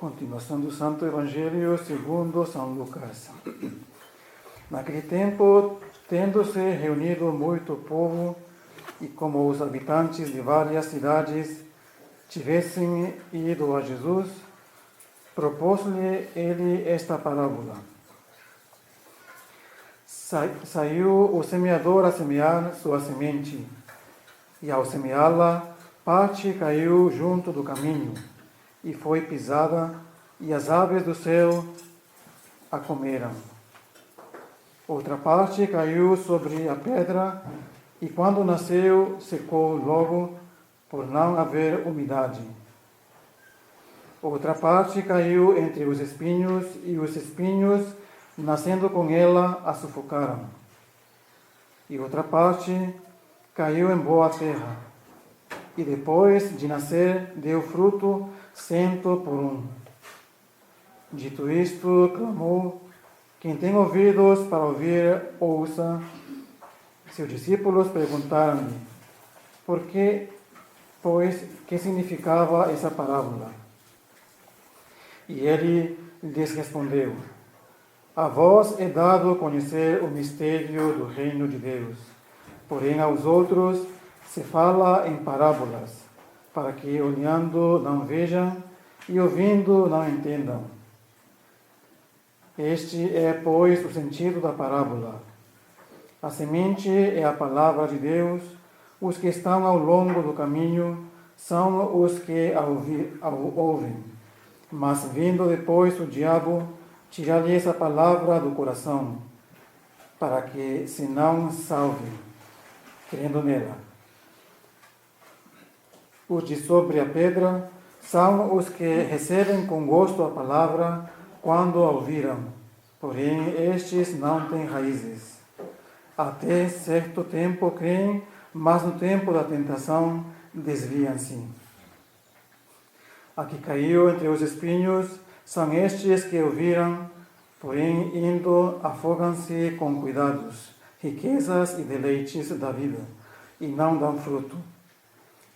Continuação do Santo Evangelho segundo São Lucas. Naquele tempo, tendo-se reunido muito povo, e como os habitantes de várias cidades tivessem ido a Jesus, propôs-lhe ele esta parábola. Saiu o semeador a semear sua semente, e ao semeá-la, parte caiu junto do caminho, e foi pisada, e as aves do céu a comeram. Outra parte caiu sobre a pedra, e quando nasceu, secou logo, por não haver umidade. Outra parte caiu entre os espinhos, e os espinhos, nascendo com ela, a sufocaram. E outra parte caiu em boa terra, e depois de nascer, deu fruto 100 por 1. Dito isto, clamou: quem tem ouvidos para ouvir, ouça. Seus discípulos perguntaram-lhe, por que, pois, que significava essa parábola? E ele lhes respondeu: a vós é dado conhecer o mistério do reino de Deus, porém aos outros se fala em parábolas, para que olhando não vejam e ouvindo não entendam. Este é, pois, o sentido da parábola. A semente é a palavra de Deus, os que estão ao longo do caminho são os que a ouvem, mas vindo depois o diabo, tira-lhe essa palavra do coração, para que se não salvem, crendo nela. Os de sobre a pedra são os que recebem com gosto a palavra quando a ouviram, porém estes não têm raízes. Até certo tempo creem, mas no tempo da tentação desviam-se. A que caiu entre os espinhos são estes que ouviram, porém indo afogam-se com cuidados, riquezas e deleites da vida, e não dão fruto.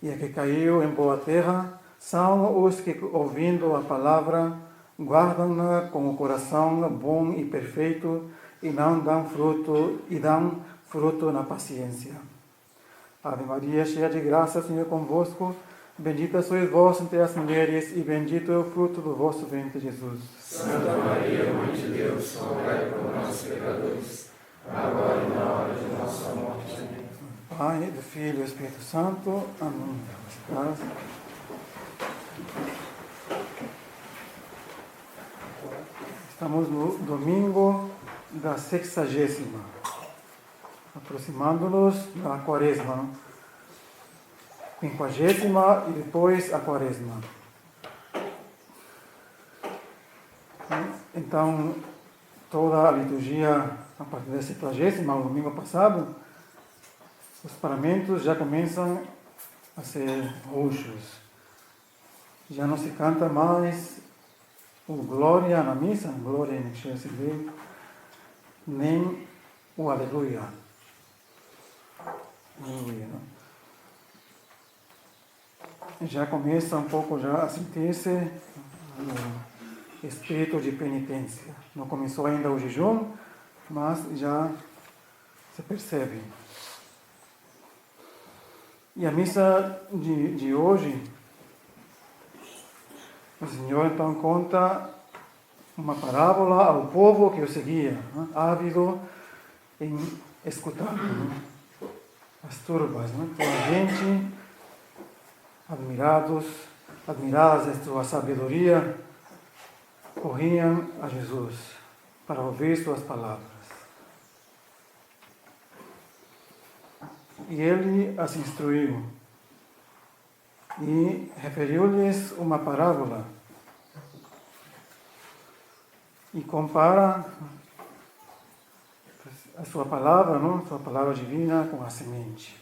E a que caiu em boa terra são os que, ouvindo a palavra, guardam-na com o coração bom e perfeito, e não dão fruto, e dão fruto na paciência. Ave Maria, cheia de graça, o Senhor é convosco. Bendita sois vós entre as mulheres, e bendito é o fruto do vosso ventre, Jesus. Santa Maria, Mãe de Deus, rogai por nós, pecadores, agora e na hora de nossa morte. Amém. Pai, do Filho e do Espírito Santo. Amém. Estamos no domingo da 60ª, aproximando-nos da Quaresma, 50ª e depois a Quaresma. Então, toda a liturgia, a partir da 70ª, o domingo passado, os paramentos já começam a ser roxos. Já não se canta mais o Glória na missa, Glória in excelsis Dei, nem o Aleluia. Aleluia, não? Já começa um pouco já a sentir-se o espírito de penitência. Não começou ainda o jejum, mas já se percebe. E a missa de hoje, o Senhor então conta uma parábola ao povo que o seguia, ávido em escutar, as turbas, toda a gente, admiradas de sua sabedoria, corriam a Jesus para ouvir suas palavras. E ele as instruiu e referiu-lhes uma parábola e compara a sua palavra, sua palavra divina, com a semente.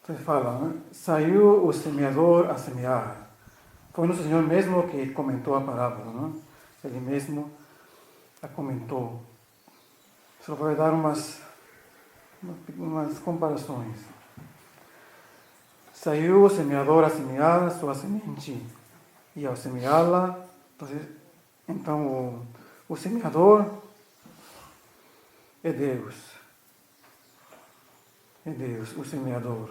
Então ele fala, saiu o semeador a semear. Foi nosso Senhor mesmo que comentou a parábola, Ele mesmo a comentou. Só vai dar umas comparações. Saiu o semeador a semear sua semente, e ao semeá-la, então o semeador é Deus. É Deus, o semeador.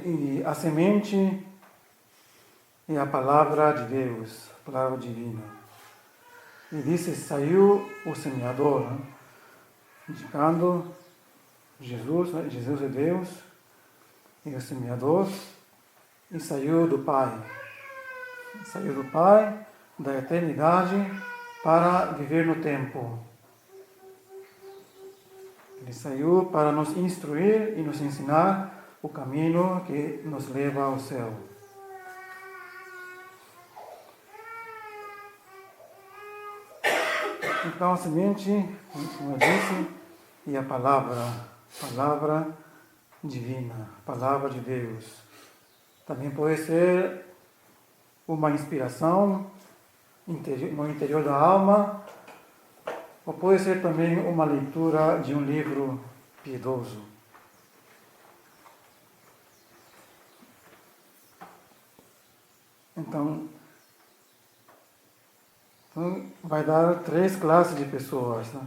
E a semente é a palavra de Deus, a palavra divina. E disse, saiu o semeador, né? Indicando Jesus, né? Jesus é Deus, e o semeador, e saiu do Pai. Saiu do Pai, da eternidade, para viver no tempo. Ele saiu para nos instruir e nos ensinar o caminho que nos leva ao céu. Então a semente, como eu disse, é a palavra divina, palavra de Deus. Também pode ser uma inspiração no interior da alma, ou pode ser também uma leitura de um livro piedoso. Então vai dar 3 classes de pessoas, né,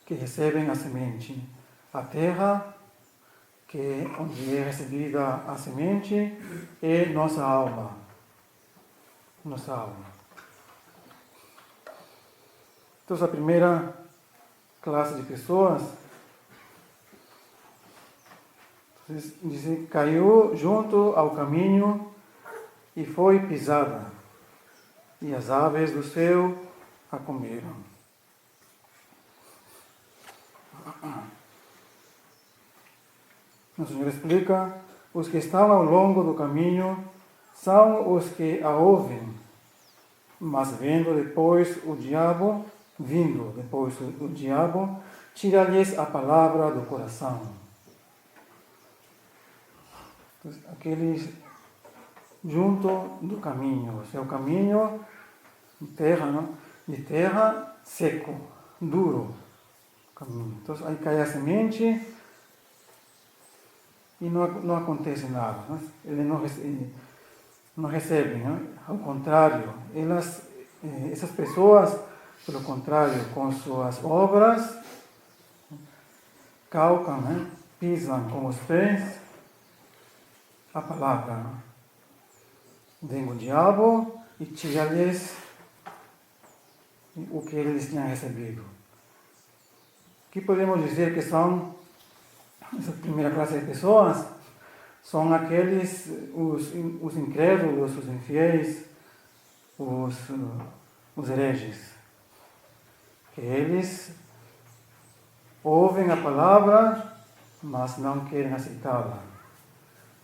que recebem a semente. A terra, onde é recebida a semente, é nossa alma. Nossa alma. Então, a primeira classe de pessoas caiu junto ao caminho e foi pisada, e as aves do céu a comeram. O Senhor explica, os que estão ao longo do caminho são os que a ouvem, mas vindo depois o diabo, tira-lhes a palavra do coração. Aqueles junto do caminho, o caminho de terra seco, duro. Caminho. Então aí cai a semente e não acontece nada. Ele não recebem. Ao contrário, essas pessoas, pelo contrário, com suas obras, calcam, pisam com os pés a palavra. Vem o diabo e tira-lhes o que eles tinham recebido. O que podemos dizer que são essa primeira classe de pessoas? São aqueles, os incrédulos, os infiéis, os hereges. Que eles ouvem a palavra, mas não querem aceitá-la.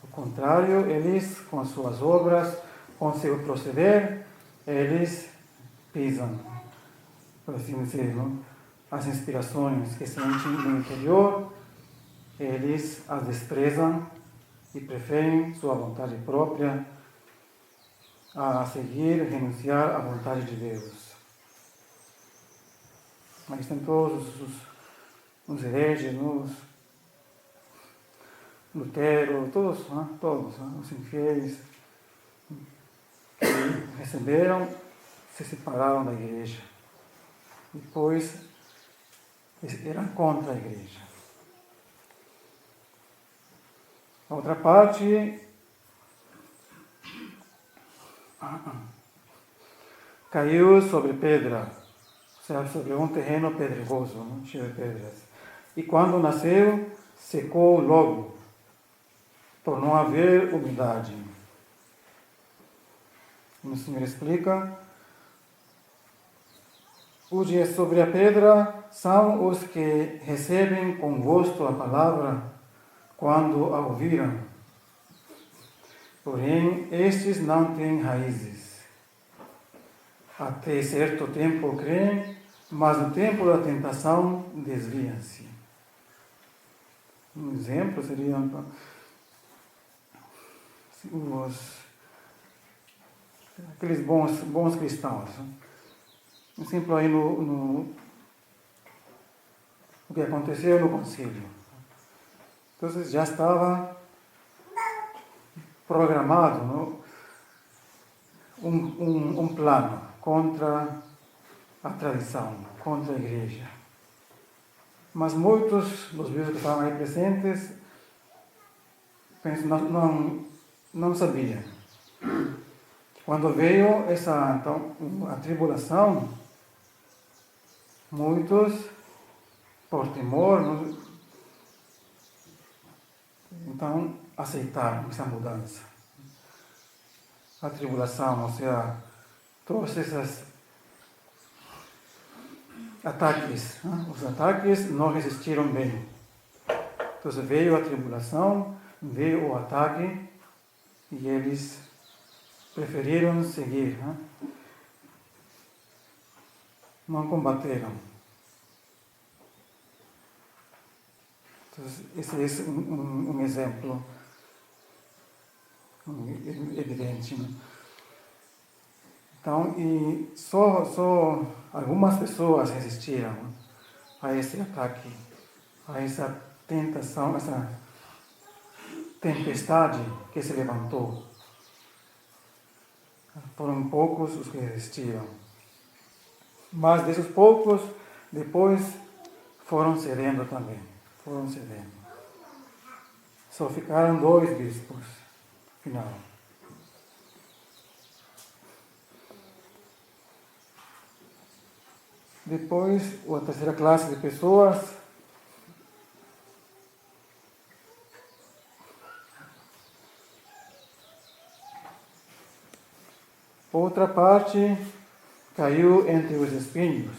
Ao contrário, eles, com suas obras, com seu proceder, eles pisam, por assim dizer, as inspirações que sentem no interior, eles as desprezam e preferem sua vontade própria a seguir, renunciar à vontade de Deus. Mas tem todos os hereges, os Lutero, todos, os infiéis que receberam, se separaram da igreja. Depois eram contra a igreja. A outra parte caiu sobre pedra, ou seja, sobre um terreno pedregoso, cheio de pedras. E quando nasceu, secou logo, por não haver umidade. O Senhor explica, os que sobre a pedra são os que recebem com gosto a palavra quando a ouviram. Porém, estes não têm raízes. Até certo tempo creem, mas no tempo da tentação desviam-se. Um exemplo seria aqueles bons cristãos. Um exemplo aí o que aconteceu no concílio. Então já estava programado, não? Um plano contra a tradição, contra a igreja. Mas muitos dos bispos que estavam aí presentes não sabiam. Quando veio a tribulação, muitos, por temor, então aceitaram essa mudança. A tribulação, ou seja, todos esses ataques, os ataques não resistiram bem. Então veio a tribulação, veio o ataque e eles preferiram seguir, não combateram. Então, esse é um exemplo evidente. Né? Então, e só algumas pessoas resistiram a esse ataque, a essa tentação, essa tempestade que se levantou. Foram poucos os que resistiram. Mas desses poucos, depois foram cedendo também. Foram cedendo. Só ficaram 2 bispos, final. Depois, a terceira classe de pessoas outra parte caiu entre os espinhos,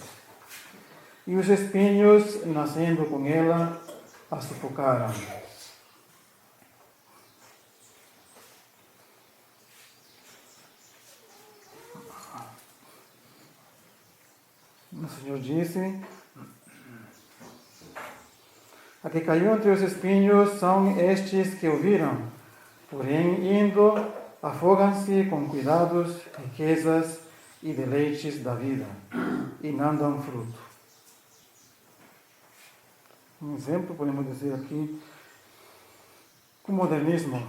e os espinhos, nascendo com ela, a sufocaram. O Senhor disse: a que caiu entre os espinhos são estes que ouviram, porém, indo, afogam-se com cuidados, riquezas e deleites da vida, e não dão fruto. Um exemplo, podemos dizer aqui, o modernismo.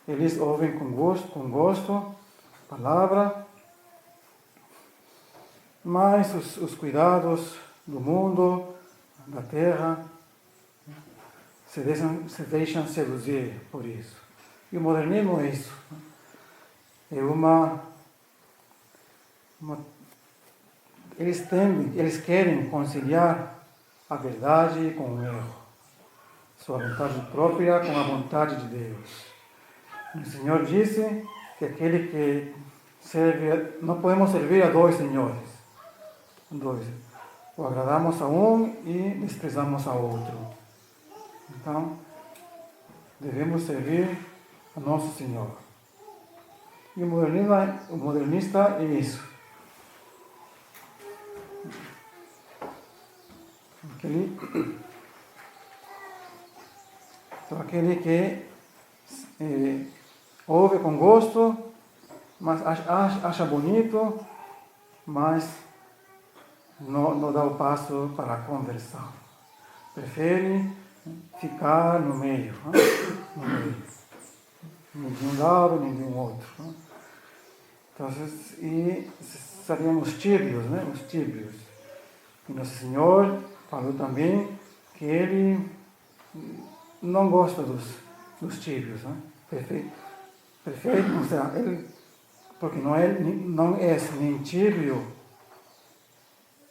Eles ouvem com gosto a palavra, mas os cuidados do mundo, da terra, se deixam seduzir por isso. E o modernismo é isso. É eles querem conciliar a verdade com o erro, sua vontade própria com a vontade de Deus. O Senhor disse que aquele que serve, não podemos servir a 2 senhores. Ou agradamos a um e desprezamos ao outro. Então, devemos servir a nosso Senhor. E o modernista é isso. Aquele que ouve com gosto, mas acha bonito, mas não dá o passo para a conversão. Prefere ficar no meio. Nem de um lado, nem de um outro. Então, e sabemos tíbios, né? Os tíbios. E Nosso Senhor falou também que Ele não gosta dos tíbios. Né? Prefere, ou seja, Ele, porque não é nem tíbio,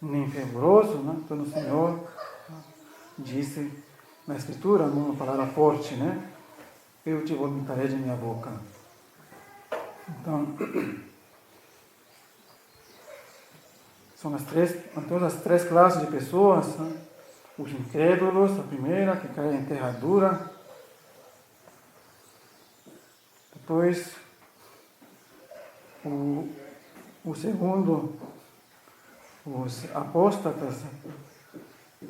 nem fervoroso, né? Então o Senhor disse na Escritura, uma palavra forte, né? Eu te vomitarei de minha boca. Então, são as três classes de pessoas, né? Os incrédulos, a primeira, que cai em terra dura. Depois, o segundo, os apóstatas,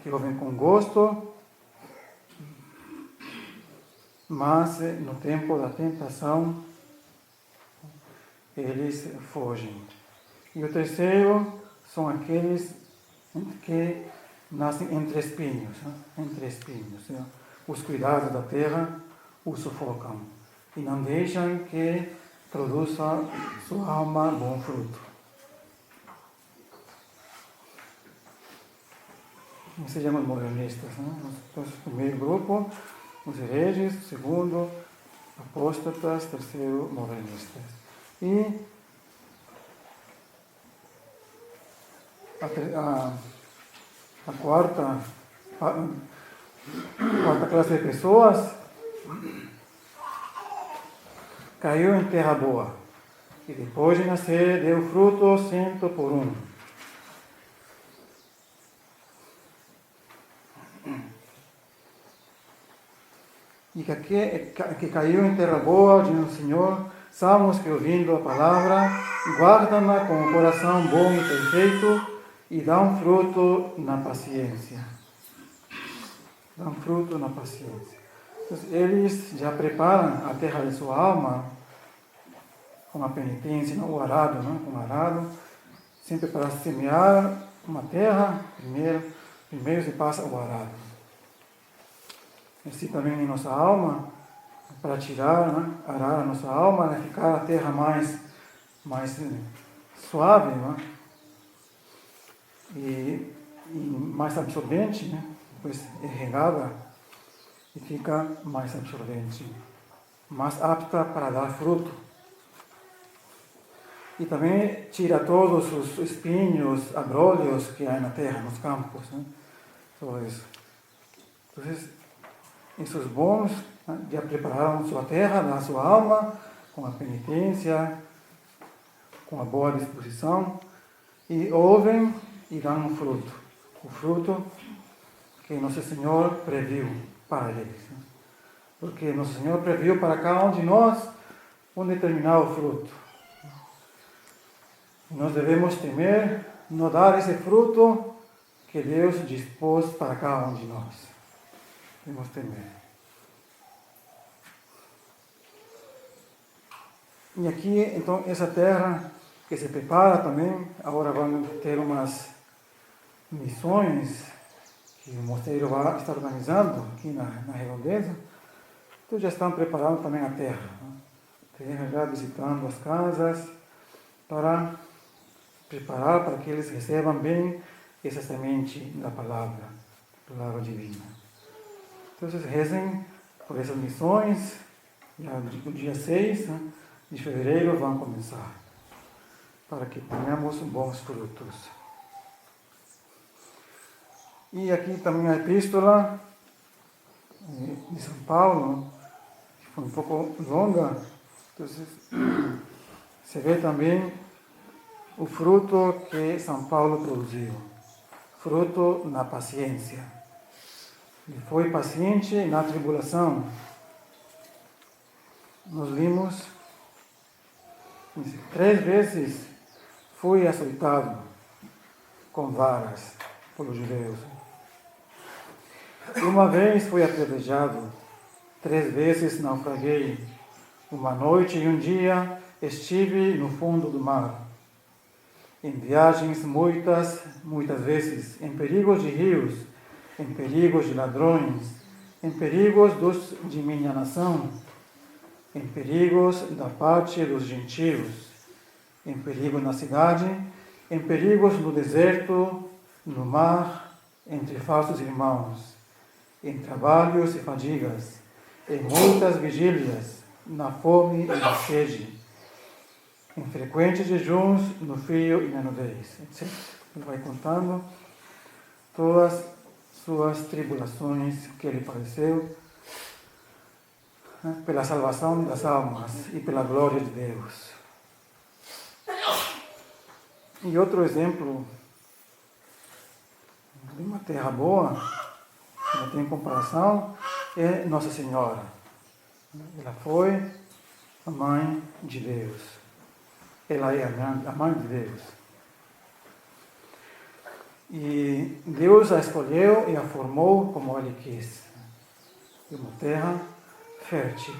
que ouvem com gosto, mas no tempo da tentação eles fogem. E o terceiro são aqueles que nascem entre espinhos. Entre espinhos. Os cuidados da terra o sufocam e não deixam que produza sua alma bom fruto. Nós sejamos modernistas. Então, o primeiro grupo, os hereges, segundo, apóstatas, terceiro, modernistas. E a quarta classe de pessoas caiu em terra boa e depois de nascer deu fruto 100%. E que caiu em terra boa, diz o Senhor, são os que ouvindo a palavra, guardam-na com o coração bom e perfeito e dão fruto na paciência. Dão fruto na paciência. Então, eles já preparam a terra de sua alma com a penitência, o arado, com o arado, sempre para semear uma terra, primeiro se passa o arado. Assim também em nossa alma, para arar a nossa alma, ficar a terra mais suave, e mais absorvente, depois é regada e fica mais absorvente, mais apta para dar fruto. E também tira todos os espinhos, abrolhos que há na terra, nos campos, tudo isso. Então, esses bons já prepararam sua terra, a sua alma, com a penitência, com a boa disposição, e ouvem e dão um fruto. O fruto que Nosso Senhor previu para eles. Porque Nosso Senhor previu para cada um de nós um determinado fruto. Nós devemos temer não dar esse fruto que Deus dispôs para cada um de nós. Devemos temer. E aqui, então, essa terra que se prepara também, agora vamos ter umas missões que o mosteiro vai estar organizando aqui na redondeza. Então já estão preparando também a terra. Já visitando as casas para preparar para que eles recebam bem essa semente da palavra divina. Então, rezem por essas missões, já o dia 6 de fevereiro vão começar, para que tenhamos bons frutos. E aqui também a epístola de São Paulo, que foi um pouco longa, então se vê também o fruto que São Paulo produziu, fruto na paciência. Ele foi paciente na tribulação. Nós vimos 3 vezes foi açoitado com varas pelos judeus. Uma vez foi apedrejado, 3 vezes naufraguei. Uma noite e um dia estive no fundo do mar. Em viagens muitas vezes, em perigos de rios, em perigos de ladrões, em perigos de minha nação, em perigos da parte dos gentios, em perigo na cidade, em perigos no deserto, no mar, entre falsos irmãos, em trabalhos e fadigas, em muitas vigílias, na fome e na sede, em frequentes jejuns, no frio e na nudez, etc. Ele vai contando todas suas tribulações que ele padeceu, pela salvação das almas e pela glória de Deus. E outro exemplo de uma terra boa, que não tem comparação, é Nossa Senhora. Ela foi a mãe de Deus. Ela é a mãe de Deus. E Deus a escolheu e a formou como Ele quis. Uma terra fértil.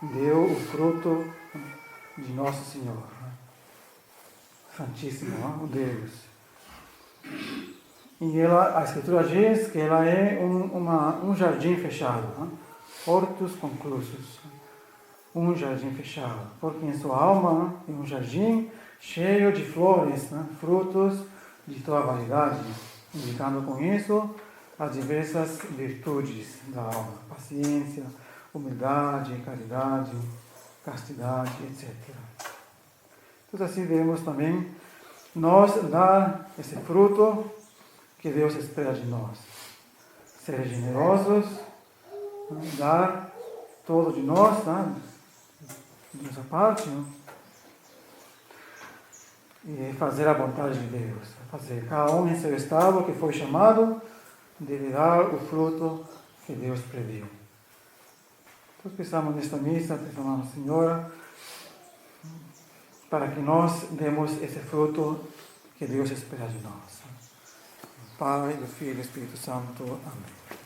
Deu o fruto de Nosso Senhor. Santíssimo, o Deus. E a Escritura diz que ela é um jardim fechado, né? Hortus conclusus, um jardim fechado, porque em sua alma é um jardim cheio de flores, né? Frutos de toda variedade, indicando com isso as diversas virtudes da alma, paciência, humildade, caridade, castidade, etc. Então assim devemos também nós dar esse fruto que Deus espera de nós. Ser generosos, dar todo de nós, tá? De nossa parte, né? E fazer a vontade de Deus. Fazer cada um em seu estado que foi chamado, deve dar o fruto que Deus previu. Então pensamos nesta missa, pensamos na Senhora, para que nós demos esse fruto que Deus espera de nós. Pai, do Filho e do Espírito Santo. Amém.